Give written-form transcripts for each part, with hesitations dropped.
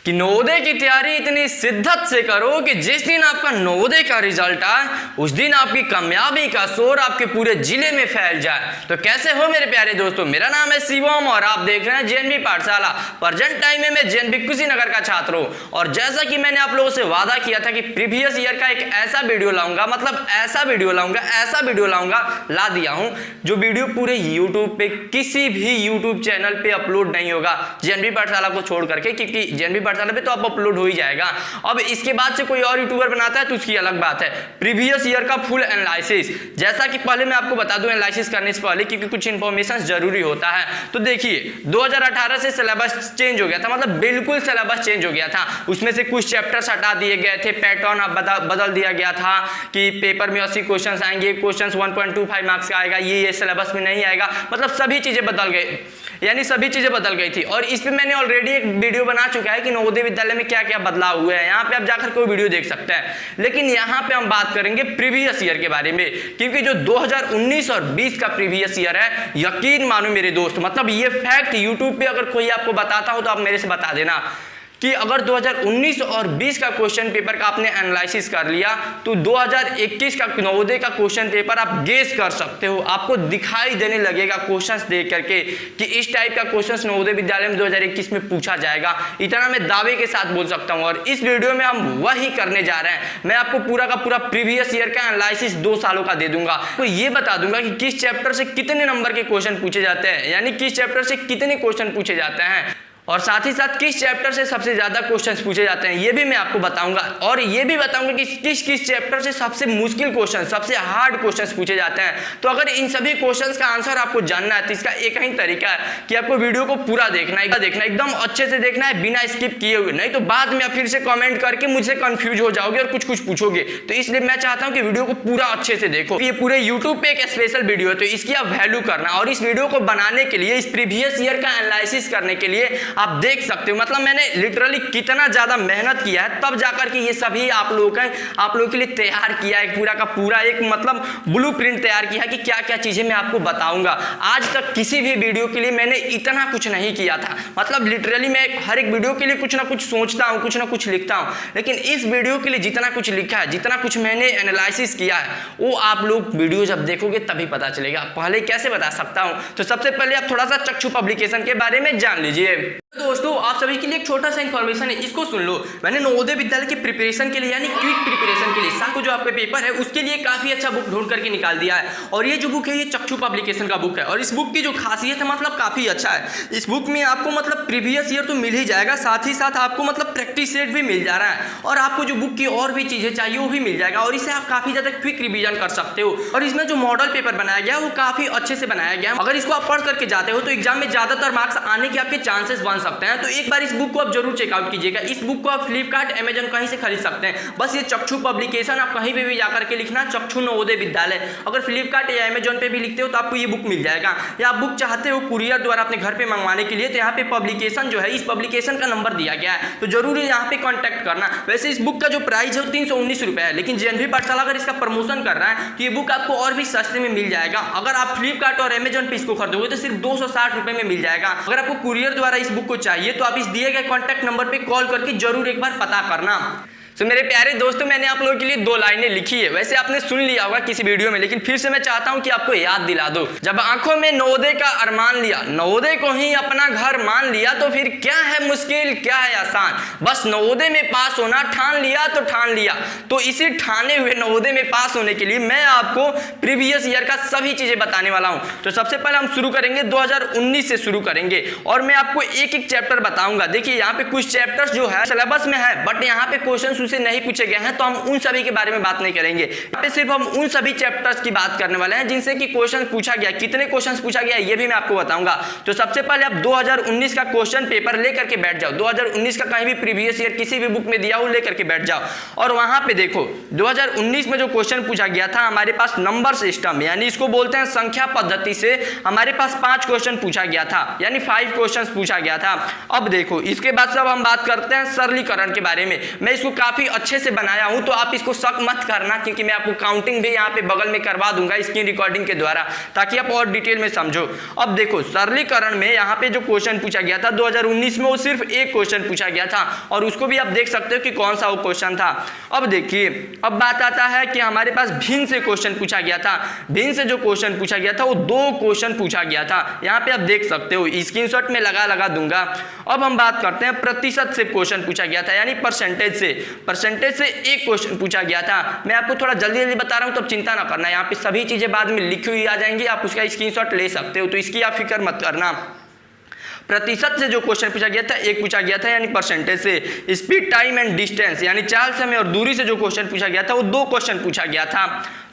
कि नवोदय की तैयारी इतनी शिद्दत से करो कि जिस दिन आपका नवोदय का रिजल्ट आए उस दिन आपकी कामयाबी का शोर आपके पूरे जिले में फैल जाए। तो कैसे हो मेरे प्यारे दोस्तों, मेरा नाम है शिवम और आप देख रहे हैं जेएनवी पाठशाला। प्रेजेंट टाइम में मैं जेएनवी कुशीनगर का छात्र हूं और जैसा कि मैंने आप लोगों से वादा किया था कि प्रीवियस ईयर का एक ऐसा वीडियो लाऊंगा, मतलब ऐसा वीडियो लाऊंगा, ला दिया हूं जो वीडियो पूरे यूट्यूब पे किसी भी यूट्यूब चैनल पे अपलोड नहीं होगा जेएनवी पाठशाला को छोड़ करके, क्योंकि जेएनवी पाठशाला पे तो अब अपलोड हो ही जाएगा। अब इसके बाद से कोई और यूट्यूबर बनाता है तो उसकी अलग बात है। प्रीवियस ईयर का फुल एनालिसिस, जैसा कि पहले मैं आपको बता दूं एनालिसिस करने से पहले, क्योंकि कुछ इंफॉर्मेशन जरूरी होता है। तो देखिए 2018 से सिलेबस चेंज हो गया था, मतलब बिल्कुल सिलेबस चेंज हो गया था। उसमें से कुछ चैप्टर्स हटा दिए गए थे, पैटर्न बदल दिया गया था कि पेपर में 80 क्वेश्चंस आएंगे, क्वेश्चंस 1.25 मार्क्स का आएगा, ये सिलेबस में नहीं आएगा, मतलब सभी चीजें बदल गई, यानी सभी चीजें बदल गई थी। और इस पे मैंने ऑलरेडी एक वीडियो बना चुका है कि नवोदय विद्यालय में क्या क्या बदलाव हुए हैं, यहाँ पे आप जाकर कोई वीडियो देख सकते हैं। लेकिन यहाँ पे हम बात करेंगे प्रीवियस ईयर के बारे में, क्योंकि जो 2019 और 20 का प्रीवियस ईयर है, यकीन मानो मेरे दोस्त, मतलब ये फैक्ट यूट्यूब पे अगर कोई आपको बताता हो तो आप मेरे से बता देना कि अगर 2019 और 20 का क्वेश्चन पेपर का आपने एनालिसिस कर लिया तो 2021 का नवोदय का क्वेश्चन पेपर आप गेस कर सकते हो, आपको दिखाई देने लगेगा क्वेश्चंस देख करके कि इस टाइप का क्वेश्चंस नवोदय विद्यालय में 2021 में पूछा जाएगा। इतना मैं दावे के साथ बोल सकता हूं और इस वीडियो में हम वही करने जा रहे हैं। मैं आपको पूरा का पूरा प्रीवियस ईयर का एनालिसिस 2 सालों का दे दूंगा, तो ये बता दूंगा कि किस चैप्टर से कितने नंबर के क्वेश्चन पूछे जाते हैं, यानी किस चैप्टर से कितने क्वेश्चन पूछे जाते हैं, और साथ ही साथ किस चैप्टर से सबसे ज्यादा क्वेश्चंस पूछे जाते हैं ये भी मैं आपको बताऊंगा। और ये भी बताऊंगा कि किस किस चैप्टर से सबसे मुश्किल क्वेश्चन, सबसे हार्ड क्वेश्चंस पूछे जाते हैं। तो अगर इन सभी क्वेश्चंस का आंसर आपको जानना है तो इसका एक ही तरीका है कि आपको वीडियो को पूरा देखना है, एकदम अच्छे से देखना है, बिना स्किप किए हुए, नहीं तो बाद में आप फिर से कॉमेंट करके मुझसे कंफ्यूज हो जाओगे और कुछ पूछोगे। तो इसलिए मैं चाहता हूं कि वीडियो को पूरा अच्छे से देखो। ये पूरे यूट्यूब पे एक स्पेशल वीडियो है तो इसकी आप वैल्यू करना, और इस वीडियो को बनाने के लिए, इस प्रीवियस ईयर का एनालिसिस करने के लिए आप देख सकते हो, मतलब मैंने लिटरली कितना ज्यादा मेहनत किया है तब जाकर के ये सभी आप लोगों के लिए तैयार किया है, पूरा का पूरा एक मतलब ब्लूप्रिंट तैयार किया है कि क्या क्या चीजें मैं आपको बताऊंगा। आज तक किसी भी वीडियो के लिए मैंने इतना कुछ नहीं किया था, मतलब लिटरली मैं हर एक वीडियो के लिए कुछ ना कुछ सोचता हूं, कुछ ना कुछ लिखता हूं, लेकिन इस वीडियो के लिए जितना कुछ लिखा है, जितना कुछ मैंने एनालिसिस किया है, वो आप लोग वीडियो जब देखोगे तभी पता चलेगा। पहले कैसे बता सकता हूं, तो सबसे पहले आप थोड़ा सा चक्षु पब्लिकेशन के बारे में जान लीजिए। दोस्तों आप सभी के लिए एक छोटा सा इन्फॉर्मेशन है, इसको सुन लो। मैंने नवोदय विद्यालय की प्रिपरेशन के लिए, यानी क्विक प्रिपरेशन के लिए, शाम को जो आपका पेपर है उसके लिए काफी अच्छा बुक ढूंढ करके निकाल दिया है। और ये जो बुक है ये चक्षु पब्लिकेशन का बुक है, और इस बुक की जो खासियत है मतलब काफी अच्छा है। इस बुक में आपको मतलब प्रीवियस ईयर तो मिल ही जाएगा, साथ ही साथ आपको मतलब प्रैक्टिस सेट भी मिल जा रहा है, और आपको जो बुक की और भी चीजें चाहिए वो भी मिल जाएगा, और इसे आप काफी ज्यादा क्विक रिविजन कर सकते हो। और इसमें जो मॉडल पेपर बनाया गया वो काफी अच्छे से बनाया गया। अगर इसको आप पढ़ करके जाते हो तो एग्जाम में ज्यादातर मार्क्स आने के आपके चांसेस बन सकते हैं। तो एक बार इस बुक को आप जरूर चेकआउट कीजिएगा। इस बुक को आप फ्लिपकार्ट, अमेजन कहीं से खरीद सकते हैं। बस ये चक्षु पब्लिकेशन आप कहीं पे भी जाकर के लिखना चक्षु नवोदय विद्यालय, अगर फ्लिपकार्ट या अमेजन पे भी लिखते हो तो आपको ये बुक मिल जाएगा। या आप बुक चाहते हो कुरियर द्वारा अपने घर पे मंगवाने के लिए तो यहाँ पे पब्लिकेशन जो है, इस पब्लिकेशन का नंबर दिया गया है, तो जरूर यहाँ पे कॉन्टैक्ट करना। वैसे इस बुक का जो प्राइस है वो 319 रुपये है, लेकिन जेएनवी पाठशाला अगर इसका प्रमोशन कर रहा है तो ये बुक आपको और भी सस्ते में मिल जाएगा। अगर आप फ्लिपकार्ट और अमेजन पे इसको खरीदोगे तो सिर्फ 260 रुपये में मिल जाएगा। अगर आपको कुरियर द्वारा इस बुक को चाहिए तो आप इस दिए गए कॉन्टैक्ट नंबर पे कॉल करके जरूर एक बार पता करना। तो मेरे प्यारे दोस्तों मैंने आप लोगों के लिए 2 लाइनें लिखी है, वैसे आपने सुन लिया होगा किसी वीडियो में, लेकिन फिर से मैं चाहता हूं कि आपको याद दिला दो। जब आंखों में नवोदय का अरमान लिया, नवोदय को ही अपना घर मान लिया, तो फिर क्या है मुश्किल क्या है आसान, बस नवोदय में पास होना ठान लिया तो ठान लिया। तो इसी ठाने हुए नवोदय में पास होने के लिए मैं आपको प्रीवियस ईयर का सभी चीजें बताने वाला हूं। तो सबसे पहले हम शुरू करेंगे 2019 से शुरू करेंगे, और मैं आपको एक एक चैप्टर बताऊंगा। देखिए यहाँ पे कुछ चैप्टर्स जो है सिलेबस में है, बट यहाँ पे क्वेश्चन से नहीं पूछे गए हैं, तो हम उन सभी के बारे में बात नहीं करेंगे। यहाँ पे सिर्फ हम उन सभी चैप्टर्स की बात करने वाले हैं जिनसे कि क्वेश्चन पूछा गया, कितने क्वेश्चन पूछा गया ये भी मैं आपको बताऊंगा। तो सबसे पहले आप 2019 का क्वेश्चन पेपर लेकर के बैठ जाओ। 2019 का कहीं भी प्रीवियस ईयर किसी भी बुक में दिया हो लेकर के बैठ जाओ, और वहां पे देखो 2019 में जो क्वेश्चन पूछा गया था, हमारे पास नंबर सिस्टम यानी इसको बोलते हैं संख्या पद्धति से हमारे पास 5 क्वेश्चन पूछा गया था, यानी 5 क्वेश्चन पूछा गया था। अब देखो इसके बाद सब हम बात करते हैं सरलीकरण के बारे में। मैं इसको काफी काफी अच्छे से बनाया हूं, तो आप इसको शक मत करना, क्योंकि मैं आपको काउंटिंग भी यहाँ पे बगल में करवा दूंगा स्क्रीन रिकॉर्डिंग के द्वारा, ताकि आप और डिटेल में समझो। अब देखो सरलीकरण में यहाँ पे जो क्वेश्चन पूछा गया था 2019 में, वो सिर्फ एक क्वेश्चन पूछा गया था और उसको भी आप देख सकते हो कि कौन सा वो क्वेश्चन था। अब देखिए, अब बात आता है कि हमारे पास भिन्न से क्वेश्चन पूछा गया था। भिन्न से जो क्वेश्चन पूछा गया था वो 2 क्वेश्चन पूछा गया था, यहाँ पे आप देख सकते हो, स्क्रीनशॉट में लगा दूंगा। अब हम बात करते हैं प्रतिशत से क्वेश्चन पूछा गया था, यानी परसेंटेज से एक क्वेश्चन पूछा गया था। मैं आपको थोड़ा जल्दी बता रहा हूं, तो चिंता ना करना, यहाँ पे सभी चीजें बाद में लिखी हुई आ जाएंगी, आप उसका स्क्रीनशॉट ले सकते हो, तो इसकी आप फिक्र मत करना। प्रतिशत से जो क्वेश्चन पूछा गया था एक पूछा गया था, यानी परसेंटेज से। स्पीड, टाइम एंड डिस्टेंस, यानी चाल, समय और दूरी से जो क्वेश्चन पूछा गया था वो 2 क्वेश्चन पूछा गया था,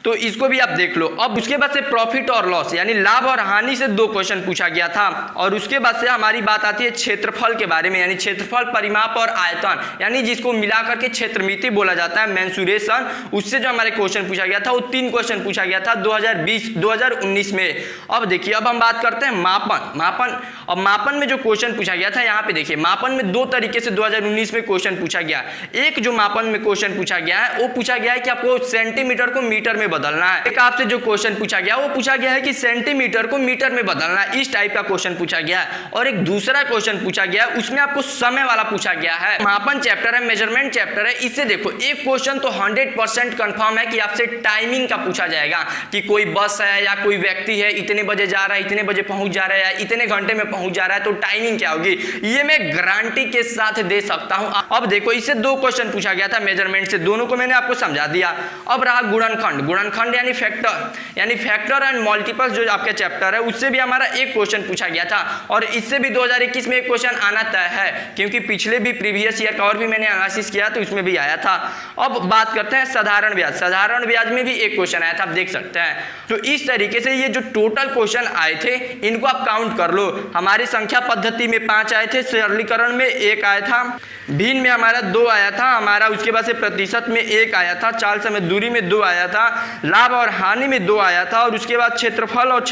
तो इसको भी आप देख लो। अब उसके बाद से प्रॉफिट और लॉस, यानी लाभ और हानि से 2 क्वेश्चन पूछा गया था, और उसके बाद से हमारी बात आती है क्षेत्रफल के बारे में, यानी क्षेत्रफल, परिमाप और आयतन, यानी जिसको मिलाकर के क्षेत्रमिति बोला जाता है, मेंसुरेशन, उससे जो हमारे क्वेश्चन पूछा गया था वो 3 क्वेश्चन पूछा गया था 2019 में। अब देखिए, अब हम बात करते हैं मापन। अब मापन में जो क्वेश्चन पूछा गया था, यहाँ पे देखिए, मापन में 2 तरीके से 2019 में क्वेश्चन पूछा गया। एक जो मापन में क्वेश्चन पूछा गया है वो पूछा गया है कि आपको सेंटीमीटर को मीटर में बदलना है। एक आपसे जो क्वेश्चन पूछा गया वो पूछा गया है कि सेंटीमीटर को मीटर में बदलना है, इस टाइप का क्वेश्चन पूछा गया है। और एक दूसरा क्वेश्चन पूछा गया उसमें आपको समय वाला पूछा गया है। मापन चैप्टर है, मेजरमेंट चैप्टर है, इससे देखो एक क्वेश्चन तो 100% कंफर्म है कि आपसे टाइमिंग का पूछा जाएगा, कि कोई बस है या कोई व्यक्ति है, इतने बजे जा रहा है, इतने बजे पहुंच जा रहा है, या इतने घंटे में पहुंच जा रहा है, तो टाइमिंग क्या होगी, ये मैं गारंटी के साथ दे सकता हूं। अब देखो, इससे 2 क्वेश्चन पूछा गया था मेजरमेंट से, दोनों को मैंने आपको समझा दिया। अब रहा गुणनखंड यानी फैक्टर एंड मल्टीपल्स, जो आपका चैप्टर है, उससे भी हमारा एक क्वेश्चन पूछा गया था, और इससे भी 2021 में एक क्वेश्चन आना तय है, क्योंकि पिछले भी प्रीवियस ईयर का और भी मैंने एनालिसिस किया तो इसमें भी आया था। अब बात करते हैं साधारण ब्याज में भी एक क्वेश्चन आया था, आप देख सकते हैं। तो इस तरीके से ये जो टोटल क्वेश्चन आए थे इनको आप काउंट कर लो। हमारी संख्या पद्धति में 5 आए थे, सरलीकरण में 1 आया था, भिन्न में हमारा 2 आया था हमारा, उसके बाद से प्रतिशत में 1 आया था, चाल, समय, दूरी में 2 आया था, लाभ और हानि में 2 आया था, और उसके बाद क्षेत्रफल और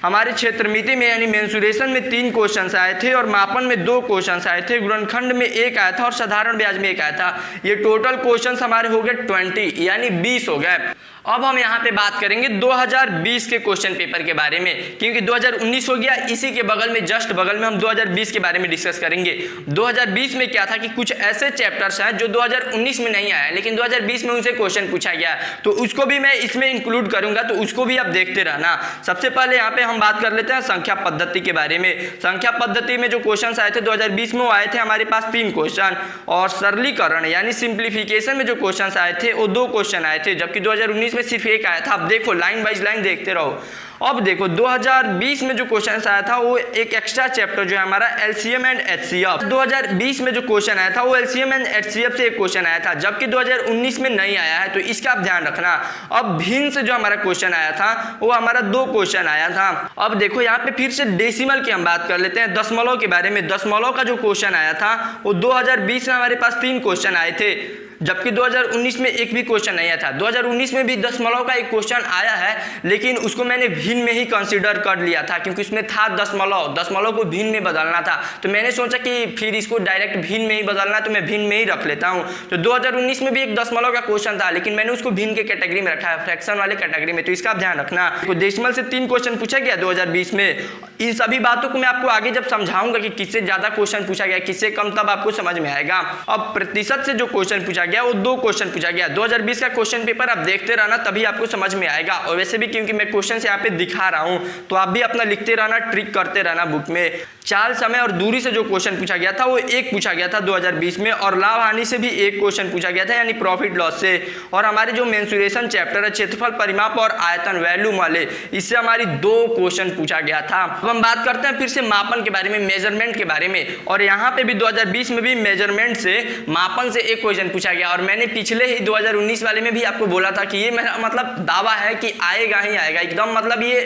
हमारे क्षेत्रमिति में यानी मेंसुरेशन में 3 क्वेश्चन आए थे, और मापन में 2 क्वेश्चन आए थे, गुणनखंड में 1 आया था, और साधारण ब्याज में 1 आया था। ये टोटल क्वेश्चन हमारे हो गए 20, यानी 20 हो गए। अब हम यहाँ पे बात करेंगे 2020 के क्वेश्चन पेपर के बारे में, क्योंकि 2019 हो गया, इसी के बगल में, जस्ट बगल में हम 2020 के बारे में डिस्कस करेंगे। 2020 में क्या था कि कुछ ऐसे चैप्टर्स हैं जो 2019 में नहीं आया, लेकिन 2020 में उनसे क्वेश्चन पूछा गया, तो उसको भी मैं इसमें इंक्लूड करूंगा, तो उसको भी आप देखते रहना। सबसे पहले यहाँ पे हम बात कर लेते हैं संख्या पद्धति के बारे में। संख्या पद्धति में जो क्वेश्चन आए थे 2020 में, वो आए थे हमारे पास 3 क्वेश्चन, और सरलीकरण यानी सिंप्लीफिकेशन में जो क्वेश्चन आए थे वो 2 क्वेश्चन आए थे, जबकि 2019 में सिर्फ 1 आया था। अब देखो, लाइन बाइज लाइन देखते रहो। अब देखो 2020 में जो क्वेश्चन आया था वो एक एक्स्ट्रा चैप्टर जो है हमारा एलसीएम एंड एचसीएफ, 2020 में जो क्वेश्चन आया था वो एलसीएम एंड एचसीएफ से एक क्वेश्चन आया था, जबकि 2019 में नहीं आया है, तो इसका आप ध्यान रखना। अब भिन्न से जो हमारा क्वेश्चन आया था वो हमारा 2 क्वेश्चन आया था। अब देखो यहाँ पे फिर से डेसिमल की हम बात कर लेते हैं, दशमलव के बारे में। दशमलव का जो क्वेश्चन आया था वो 2020 में हमारे पास 3 क्वेश्चन आए थे, जबकि 2019 में एक भी क्वेश्चन नहीं आया था। 2019 में भी दशमलव का एक क्वेश्चन आया है, लेकिन उसको मैंने भिन्न में ही कंसीडर कर लिया था, क्योंकि उसमें था दशमलव को भिन्न में बदलना था, तो मैंने सोचा कि फिर इसको डायरेक्ट भिन्न में ही बदलना, तो मैं भिन्न में ही रख लेता हूं। तो 2019 में भी एक दशमलव का क्वेश्चन था, लेकिन मैंने उसको भिन्न के कैटेगरी में रखा है, फ्रैक्शन वाले कैटेगरी में, तो इसका ध्यान रखना। तो डेसिमल से 3 क्वेश्चन पूछा गया 2020 में। इन सभी बातों को मैं आपको आगे जब समझाऊंगा कि किससे ज्यादा क्वेश्चन पूछा गया, किससे कम, तब आपको समझ में आएगा। अब प्रतिशत से जो क्वेश्चन पूछा गया वो 2 क्वेश्चन पूछा गया। 2020 का क्वेश्चन पेपर आप देखते रहना, तभी आपको समझ में आएगा। और वैसे भी क्योंकि मैं क्वेश्चन यहाँ पे दिखा रहा हूं, तो आप भी अपना लिखते रहना, ट्रिक करते रहना बुक में। चाल, समय और दूरी से जो क्वेश्चन पूछा गया था वो 1 पूछा गया था 2020 में, और लाभ हानि से भी 1 क्वेश्चन पूछा गया था, यानी प्रॉफिट लॉस से। और हमारे जो मेंसुरेशन चैप्टर है, क्षेत्रफल, परिमाप और आयतन, वैल्यूम वाले, इससे हमारी 2 क्वेश्चन पूछा गया था। अब हम बात करते हैं फिर से मापन के बारे में, मेजरमेंट के बारे में। और यहाँ पे भी 2020 में भी मेजरमेंट से, मापन से 1 क्वेश्चन पूछा गया, और मैंने पिछले ही 2019 वाले में भी आपको बोला था कि ये मेरा मतलब दावा है कि आएगा ही आएगा एकदम, मतलब ये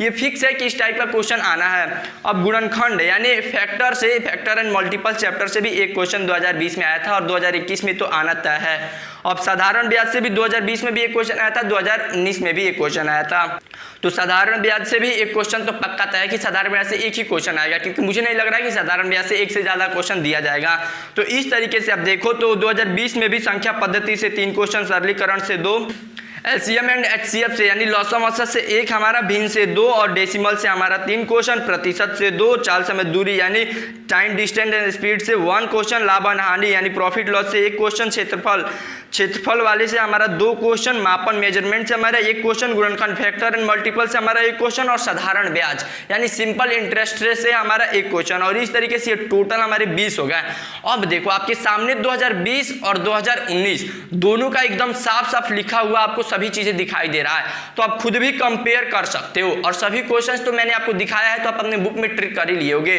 ये फिक्स है कि इस टाइप का क्वेश्चन आना है। अब गुणनखंड यानी फैक्टर एंड मल्टीपल चैप्टर से भी एक क्वेश्चन 2020 में आया था और 2021 में तो आना तय है। अब साधारण ब्याज से भी 2020 में भी एक क्वेश्चन आया था, 2019 में भी एक क्वेश्चन आया था। तो साधारण ब्याज से भी एक क्वेश्चन तो पक्का तय है कि साधारण ब्याज से एक ही क्वेश्चन आएगा, क्योंकि मुझे नहीं लग रहा है कि साधारण ब्याज से एक से ज्यादा क्वेश्चन दिया जाएगा। तो इस तरीके से आप देखो तो 2020 में भी संख्या पद्धति से 3 क्वेश्चन, सरलीकरण से 2, एलसीएम एंड एचसीएफ से यानी लॉसम औसत से 1 हमारा, भिन्न से 2 और डेसिमल से हमारा 3 क्वेश्चन, प्रतिशत से 2, चाल समय दूरी यानी टाइम डिस्टेंस एंड स्पीड से 1 क्वेश्चन, लाभ हानि यानी प्रॉफिट लॉस से 1 क्वेश्चन, क्षेत्रफल वाले से हमारा 2 क्वेश्चन, मापन मेजरमेंट से हमारा 1 क्वेश्चन, गुणनखंड फैक्टर एंड मल्टीपल से हमारा 1 क्वेश्चन और साधारण ब्याज यानी सिंपल इंटरेस्ट रेट से हमारा 1 क्वेश्चन। और इस तरीके से ये टोटल हमारे 20 हो गए। अब देखो आपके सामने 2020 और 2019 दोनों का एकदम साफ साफ लिखा हुआ आपको सभी चीजें दिखाई दे रहा है, तो आप खुद भी कंपेयर कर सकते हो। और सभी क्वेश्चंस तो मैंने आपको दिखाया है, तो आप अपने बुक में ट्रिक कर ही लिए होगे।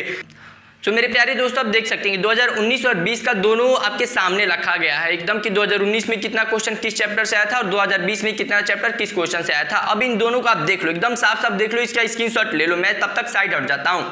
तो मेरे प्यारे दोस्तों आप देख सकते हैं कि 2019 और 20 का दोनों आपके सामने रखा गया है एकदम कि 2019 में कितना क्वेश्चन किस चैप्टर से आया था और 2020 में कितना चैप्टर किस क्वेश्चन से आया था। अब इन दोनों को आप देख लो, एकदम साफ साफ देख लो, इसका स्क्रीनशॉट ले लो, मैं तब तक साइड हट जाता हूं।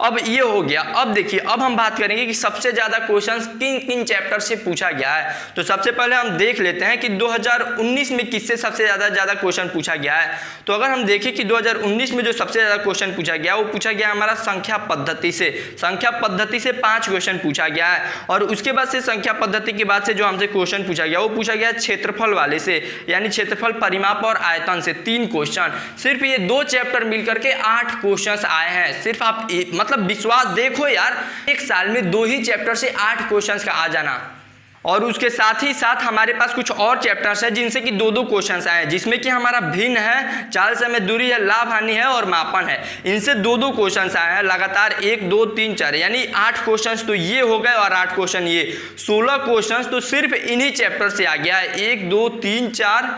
अब ये हो गया। अब देखिए, अब हम बात करेंगे कि सबसे ज्यादा क्वेश्चंस किन किन चैप्टर से पूछा गया है। तो सबसे पहले हम देख लेते हैं कि 2019 में किससे सबसे ज्यादा क्वेश्चन पूछा गया है। तो अगर हम देखें कि 2019 में जो सबसे ज्यादा क्वेश्चन पूछा गया वो पूछा गया हमारा संख्या पद्धति से। संख्या पद्धति से 5 क्वेश्चन पूछा गया है। और उसके बाद से संख्या पद्धति के बाद से जो हमसे क्वेश्चन पूछा गया वो पूछा गया क्षेत्रफल वाले से, यानी क्षेत्रफल, परिमाप और आयतन से 3 क्वेश्चन। सिर्फ ये 2 चैप्टर मिलकर के 8 क्वेश्चन आए हैं। सिर्फ आप मतलब विश्वास देखो यार, एक साल में 2 ही चैप्टर से 8 क्वेश्चंस का आ जाना। और उसके साथ ही साथ हमारे पास कुछ और चैप्टर्स हैं जिनसे कि 2-2 क्वेश्चंस आए हैं, जिसमें कि हमारा भिन्न है, चाल समय दूरी है, लाभ हानि है और मापन है। इनसे 2-2 क्वेश्चंस आए हैं लगातार, 1 2 3 4 यानी 8 क्वेश्चंस तो ये हो गए और 8 क्वेश्चन ये, 16 क्वेश्चंस तो सिर्फ इन्हीं चैप्टर से आ गया है। 1 2 3 4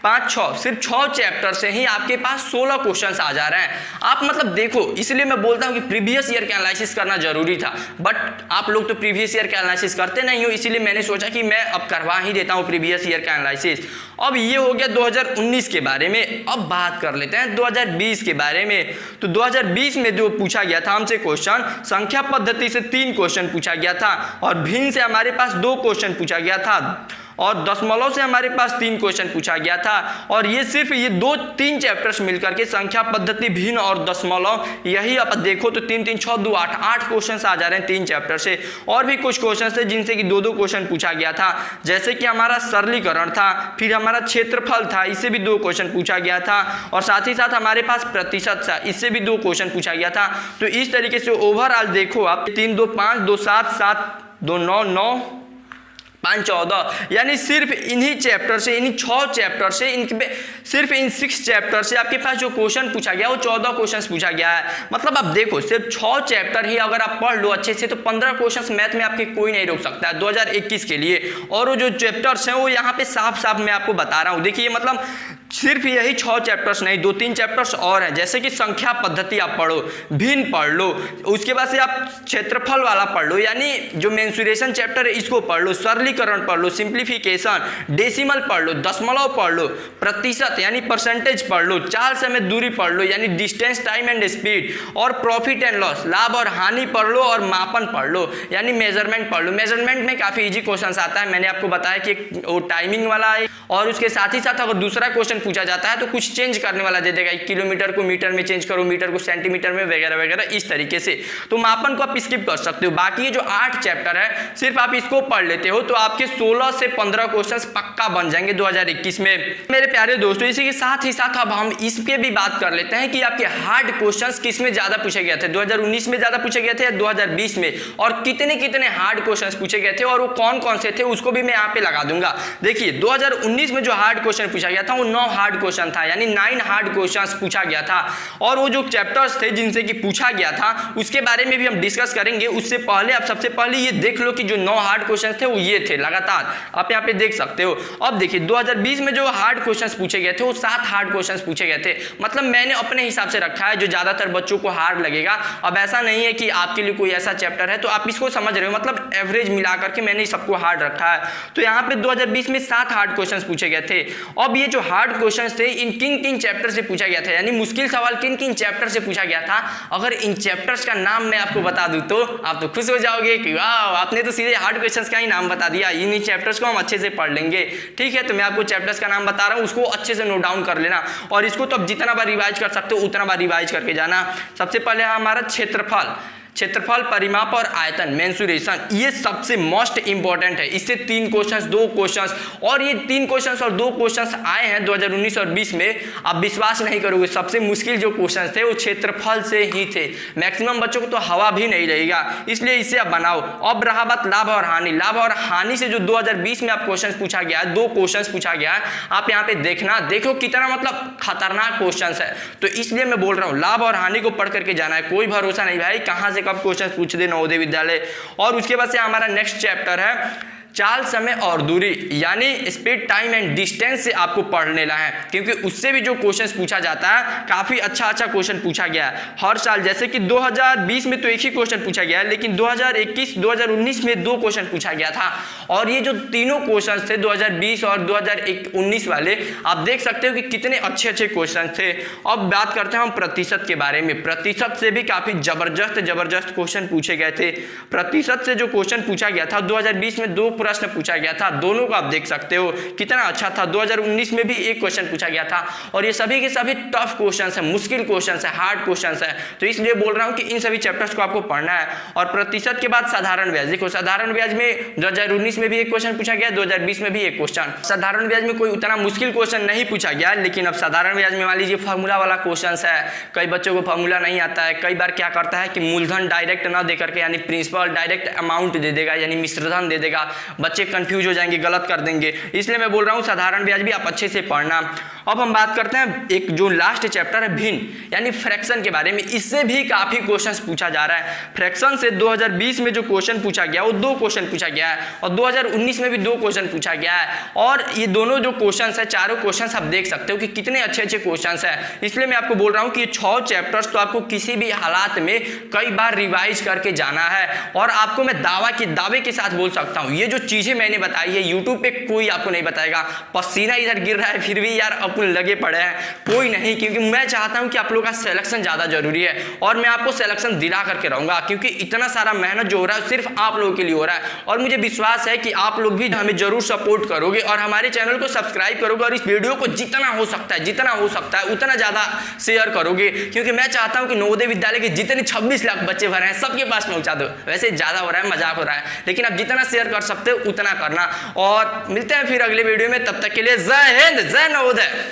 5 6, सिर्फ 6 चैप्टर से ही आपके पास 16 क्वेश्चंस आ जा रहे हैं। आप मतलब देखो, इसलिए मैं बोलता हूं कि प्रीवियस ईयर का एनालिसिस करना जरूरी था, बट आप लोग तो प्रीवियस ईयर का एनालिसिस करते नहीं हो, इसीलिए मैंने सोचा कि मैं अब करवा ही देता हूं प्रीवियस ईयर का एनालिसिस। अब ये हो गया 2019 के बारे में। अब बात कर लेते हैं 2020 के बारे में। तो 2020 में जो पूछा गया था हमसे क्वेश्चन, संख्या पद्धति से 3 क्वेश्चन पूछा गया था और भिन्न से हमारे पास 2 क्वेश्चन पूछा गया था और दशमलव से हमारे पास 3 क्वेश्चन पूछा गया था। और ये सिर्फ ये 2-3 चैप्टर्स मिलकर के संख्या पद्धति, भिन्न और दशमलव, यही आप देखो तो 3 3 6 2 8 क्वेश्चंस आ जा रहे हैं 3 चैप्टर से। और भी कुछ क्वेश्चन थे जिनसे कि 2-2 क्वेश्चन पूछा गया था, जैसे कि हमारा सरलीकरण था, फिर हमारा क्षेत्रफल था, इससे भी 2 क्वेश्चन पूछा गया था और साथ ही साथ हमारे पास प्रतिशत था, इससे भी 2 क्वेश्चन पूछा गया था। तो इस तरीके से ओवरऑल देखो आप 3 2 5 2 7 7 2 9 9 5 14, यानी सिर्फ इन्हीं चैप्टर से, इन्हीं 6 चैप्टर से, इनके सिर्फ इन 6 चैप्टर से आपके पास जो क्वेश्चन पूछा गया वो 14 क्वेश्चंस पूछा गया है। मतलब आप देखो, सिर्फ 6 चैप्टर ही अगर आप पढ़ लो अच्छे से तो 15 क्वेश्चंस मैथ में आपके कोई नहीं रोक सकता है 2021 के लिए। और वो जो चैप्टर्स हैं वो यहाँ पे साफ साफ मैं आपको बता रहा हूँ। देखिए मतलब सिर्फ यही 6 चैप्टर्स नहीं, 2-3 चैप्टर्स और हैं, जैसे कि संख्या पद्धति आप पढ़ो, भिन्न पढ़ लो, उसके बाद से आप क्षेत्रफल वाला पढ़ लो, यानी जो मेंसुरेशन चैप्टर है इसको पढ़ लो, सरलीकरण पढ़ लो, सिंप्लीफिकेशन, डेसिमल पढ़ लो, दशमलव पढ़ लो, प्रतिशत यानी परसेंटेज पढ़ लो, चाल समय दूरी पढ़ लो यानी डिस्टेंस, टाइम एंड स्पीड, और प्रॉफिट एंड लॉस, लाभ और हानि पढ़ लो, और मापन पढ़ लो यानी मेजरमेंट पढ़ लो। मेजरमेंट में काफी इजी क्वेश्चन आता है, मैंने आपको बताया कि वो टाइमिंग वाला है। और उसके साथ ही साथ अगर दूसरा क्वेश्चन पूछा जाता है तो कुछ चेंज करने वाला दे देगा, किलोमीटर को मीटर में चेंज करो, मीटर को सेंटीमीटर में, वगैरह वगैरह इस तरीके से। तो मापन को आप स्किप कर सकते हो। बाकी ये जो 8 चैप्टर है सिर्फ आप इसको पढ़ लेते हो तो आपके 16 से 15 क्वेश्चंस पक्का बन जाएंगे 2021 में। मेरे प्यारे दोस्तों, इसी के साथ ही साथ अब हम इस पे भी बात कर लेते हैं कि आपके हार्ड क्वेश्चंस किस में ज्यादा पूछे गए थे, 2019 में ज्यादा पूछे गए थे या 2020 में, और कितने कितने हार्ड क्वेश्चंस पूछे गए थे और वो कौन कौन से थे उसको भी मैं यहाँ पे लगा दूंगा। देखिए 2019 में जो हार्ड क्वेश्चन पूछा गया था वो 9 हार्ड क्वेश्चन था, यानी 9 हार्ड क्वेश्चंस पूछा गया था। और वो जो चैप्टर्स थे जिनसे कि पूछा गया था उसके बारे में भी हम डिस्कस करेंगे। उससे पहले आप सबसे पहले ये देख लो कि जो 9 हार्ड क्वेश्चंस थे वो ये थे लगातार, आप यहाँ पे देख सकते हो। अब देखिए 2020 में जो हार्ड क्वेश्चंस पूछे गए थे वो 7 हार्ड क्वेश्चंस पूछे गए थे, मतलब मैंने अपने हिसाब से रखा है जो ज्यादातर बच्चों को हार्ड लगेगा। अब ऐसा नहीं है कि आपके लिए कोई ऐसा चैप्टर है तो आप इसको समझ रहे हो, मतलब एवरेज मिला करके मैंने सबको हार्ड रखा है। तो यहाँ पे 2020 में 7 हार्ड क्वेश्चंस पूछे गए थे। अब ये जो हार्ड क्वेश्चंस थे इन किन किन चैप्टर से पूछा गया था, यानी मुश्किल सवाल किन किन चैप्टर से पूछा गया था, अगर इन चैप्टर्स का नाम मैं आपको बता दूं तो आप तो खुश हो जाओगे कि वाह आपने तो सीधे हार्ड क्वेश्चंस का ही नाम बता दिया, इन चैप्टर्स को हम अच्छे से पढ़ लेंगे। ठीक है, तो मैं आपको चैप्टर्स का नाम बता रहा हूं, उसको अच्छे से नोट डाउन कर लेना और इसको तो आप जितना बार रिवाइज कर सकते हो उतना बार रिवाइज करके जाना। सबसे पहले हमारा क्षेत्रफल, परिमाप और आयतन, मेंसुरेशन, ये सबसे मोस्ट इंपॉर्टेंट है। इससे 3 क्वेश्चंस 2 क्वेश्चंस और ये 3 क्वेश्चंस और 2 क्वेश्चंस आए हैं 2019 और 20 में। आप विश्वास नहीं करोगे, सबसे मुश्किल जो क्वेश्चंस थे वो क्षेत्रफल से ही थे। मैक्सिमम बच्चों को तो हवा भी नहीं रहेगा, इसलिए इसे आप बनाओ। अब रहा बात लाभ और हानि। लाभ और हानि से जो 2020 में आप क्वेश्चन पूछा गया है, 2 क्वेश्चन पूछा गया है, आप यहाँ पे देखना, देखो कितना मतलब खतरनाक क्वेश्चन है। तो इसलिए मैं बोल रहा हूँ लाभ और हानि को पढ़ करके जाना है, कोई भरोसा नहीं भाई कहाँ से कब क्वेश्चन पूछ दे नवोदय विद्यालय। और उसके बाद से हमारा नेक्स्ट चैप्टर है चाल, समय और दूरी, यानी स्पीड, टाइम एंड डिस्टेंस से आपको पढ़ लेना है, क्योंकि उससे भी जो क्वेश्चंस पूछा जाता है काफी अच्छा क्वेश्चन पूछा गया है हर साल। जैसे कि 2020 में तो एक ही क्वेश्चन पूछा गया है, लेकिन 2021 2019 में 2 क्वेश्चन पूछा गया था। और ये जो तीनों क्वेश्चन थे 2020 और 2019 वाले, आप देख सकते हो कि कितने अच्छे क्वेश्चन थे। अब बात करते हैं हम प्रतिशत के बारे में। प्रतिशत से भी काफी जबरदस्त क्वेश्चन पूछे गए थे। प्रतिशत से जो क्वेश्चन पूछा गया था 2020 में 2 प्रश्न पूछा गया था, दोनों को आप देख सकते हो कितना अच्छा था। 2019 में भी 1 क्वेश्चन पूछा गया था और ये सभी के सभी टफ क्वेश्चंस है, मुश्किल क्वेश्चंस है, हार्ड क्वेश्चंस है। तो इसलिए बोल रहा हूं कि इन सभी चैप्टर्स को आपको पढ़ना है। और प्रतिशत के बाद साधारण ब्याज, देखो साधारण ब्याज में 2019 में भी 1 क्वेश्चन पूछा गया, 2020 में भी 1 क्वेश्चन। साधारण ब्याज में कोई उतना मुश्किल क्वेश्चन नहीं पूछा गया, लेकिन अब साधारण ब्याज में मान लीजिए फार्मूला वाला क्वेश्चन है, कई बच्चों को फार्मूला नहीं आता है। कई बार क्या करता है कि मूलधन डायरेक्ट ना दे करके, यानी प्रिंसिपल डायरेक्ट अमाउंट दे देगा, यानी मिश्रधन दे देगा, बच्चे कंफ्यूज हो जाएंगे, गलत कर देंगे। इसलिए मैं बोल रहा हूं साधारण ब्याज भी आप अच्छे से पढ़ना। अब हम बात करते हैं एक जो लास्ट चैप्टर है भिन्न, यानी फ्रैक्शन के बारे में। इससे भी काफी क्वेश्चंस पूछा जा रहा है। फ्रैक्शन से 2020 में जो क्वेश्चन पूछा गया वो 2 क्वेश्चन पूछा गया है और 2019 में भी 2 क्वेश्चन पूछा गया है। और ये दोनों जो क्वेश्चंस है, चारों क्वेश्चंस आप देख सकते हो कि कितने अच्छे क्वेश्चंस है। इसलिए मैं आपको बोल रहा हूं कि ये 6 चैप्टर्स तो आपको किसी भी हालात में कई बार रिवाइज करके जाना है। और आपको मैं दावे के साथ बोल सकता हूं, ये जो चीजें मैंने बताई है यूट्यूब पे कोई आपको नहीं बताएगा। पसीना इधर गिर रहा है फिर भी यार अपन लगे पड़े हैं, कोई नहीं, क्योंकि मैं चाहता हूं कि आप लोगों का सिलेक्शन ज्यादा जरूरी है और मैं आपको सिलेक्शन दिला करके रहूंगा, क्योंकि इतना सारा मेहनत जो हो रहा है सिर्फ आप लोगों के लिए हो रहा है। और मुझे विश्वास है कि आप लोग भी हमें जरूर सपोर्ट करोगे और हमारे चैनल को सब्सक्राइब करोगे और इस वीडियो को जितना हो सकता है उतना ज्यादा शेयर करोगे, क्योंकि मैं चाहता हूं कि नवोदय विद्यालय के जितने 26 लाख बच्चे भरे हैं सबके पास पहुंचा दो। वैसे ज्यादा हो रहा है, मजाक हो रहा है, लेकिन आप जितना शेयर कर सकते हो उतना करना। और मिलते हैं फिर अगले वीडियो में, तब तक के लिए जय हिंद, जय नवोदय।